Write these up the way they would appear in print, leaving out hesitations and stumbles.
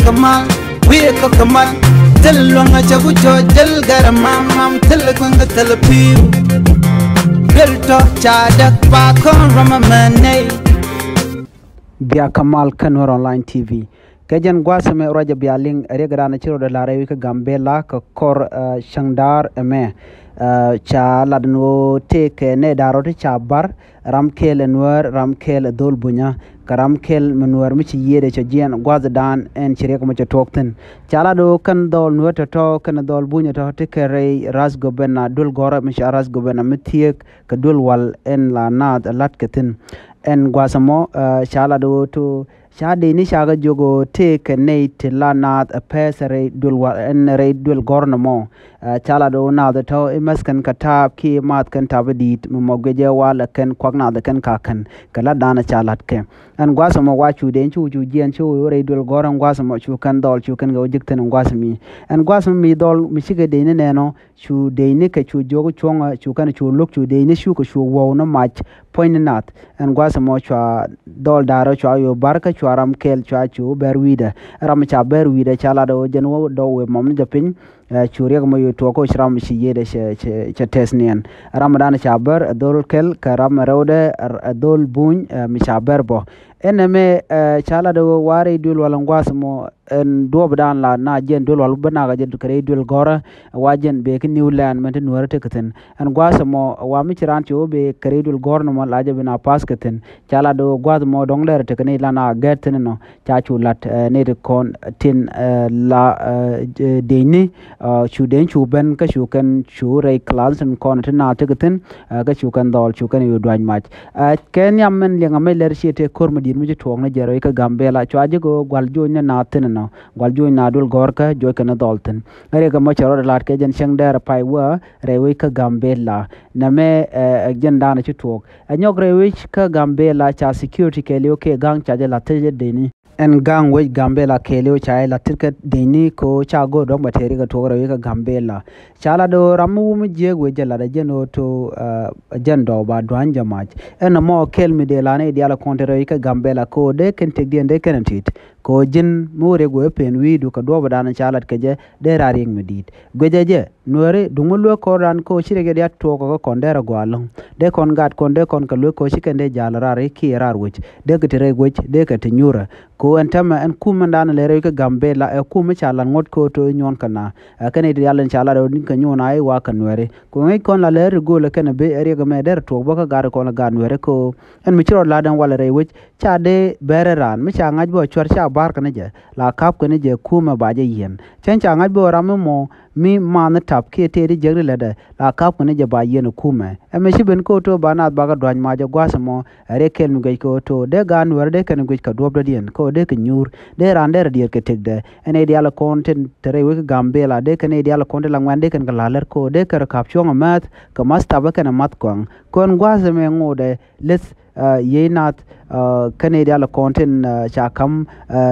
kamal we ko kamal tel longa chagu jo del garamam mam tel gonga tel piu bel to chadak pa kon ramamane Bia Kamal Kanwar Online TV Kajan Guasame Raja Bialing Regrana Chiro de la Revica Gambela Kor Shandar Eme Cha Ladno take ne daroti cha bar Ramkel Enwer Ramkel Dol Bunya Karamkel Menwer Michi Yede Chajian Guazadan and Chirekamucha Tokten Chalado Kan Dol Nuerta Tok and Dol Bunya to take a Ras Gobena Dul Gora Misha Ras Gobena Mitiek Kadulwal en la Nad Latkatin en Guasamo Chalado to Shadi ni shaga jogo take Nate Lanat a pesare dul en raid dul gornamo Chalado na the to emaskan katab ki mat kan tabedit mogweje wala ken kwagna the ken kakan kala dana chalatke and Guasamo wachu den chu jian chu raid dul goran Guasamo chu kan dol chu kan go jikten Guasami and Guasami dol mishiga de neno chu de ni ka chu jogo chonga chu kan chu look chu de ni shu ko chu wo no match point nat and Guasamo chwa dol daro chwa yo barka Ram kel chachu berwida ramcha berwida chala do jenwo do we mom japin churiya mo yo to ko shram shi yede che tesnian ramadan chaber dol kel karam rode dol bun mi chaber bo eneme chala do wari dul walangwas mo en dobadan la na jen dul wal bana ga jen kare dul gora wajen be ki newland men nuwar tekaten an gwasa mo wa mi ciran cho be kare dul gorno mo la jabina paskaten chala do gwaz mo dong ler tekene la na gaten no chachu lat ne de kon tin la deni chu den chu ben ka chu kan chu re class en kon tin na tekaten ka chu kan dol chu kan yu dwan mach ken yam men lenga me ler shete korma dir mi to na jero ka gambela chwaje go gwal jo na tin no gwal jo na dul gorka jo kana dolten are ga mo charo lat ke jen shang der pai wa rewe ka gambela na me jen dana chu to anyog rewe ka gambela cha security ke le ke gang cha je la te deni en gang we gambela keleo chai la tirka deni ko cha go dong bateri ga togora we ga gambela chala do ramu mi je we jala da jeno to jendo ba dwanja mach en mo kel mi de la ne dia la kontere we ga gambela ko de ken tek de de ken tit ko jin more go pen wi du ka do ba dan chala ke je de raring mi dit gweje nuore dungul ko ran ko shire ge dia to ko kondera gwalong de kon gat kon de kon ka lo ko shikende jala rare ki rar wuch de ke tere wuch de ke tinyura ko entama en kumandana lere ka gambela e kuma chala ngot ko to nyon kana kane de yalla chala do ninka nyona ai wa kanwere ko ngai kon la lere go le kana be ere ga me der to boka gar ko la ganwere ko en mi chiro la dan wala re wuch cha de bereran mi cha ngaj bo chwar cha bar kana je la kap kana je kuma ba je yen chen cha ngaj bo ram mo mi man tap ke te de jegre le de la kap kana je ba yen kuma e me shiben ko to banat ba ga dwan ma je gwasamo re kel mi gai ko to de ganwere de kana gai ka do den ko de ke nyur de rander dier ke tegde ene dia la content tere we gambela de kene dia la content la ngwande ken galaler ko de ke kapchong mat ka masta ba ken mat kon gwaze me ngode les yenat kene dia la content cha kam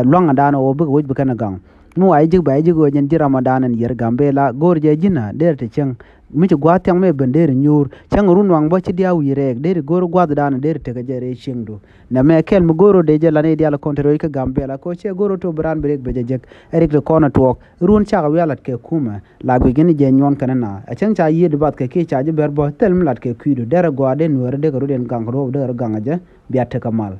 longa dana o bu wuj bu ken gang mu ay jig bay jigo nyen di ramadan en yer gambela gorje jina de te cheng mi ci gwatang me bender nyur chang run wang bo ci dia wirek de gor gwad dan de te ga jere chingdo na me kel mu goro de jela ne dia la kontrol ka gambela ko che goro to bran brek be jek erik le kona tok run cha ga welat ke kuma la be gene je nyon kanana a chang cha yid bat ke cha je berbo tel mlat ke kwido de go de nuore de ro den gang ro de gang je biate kamal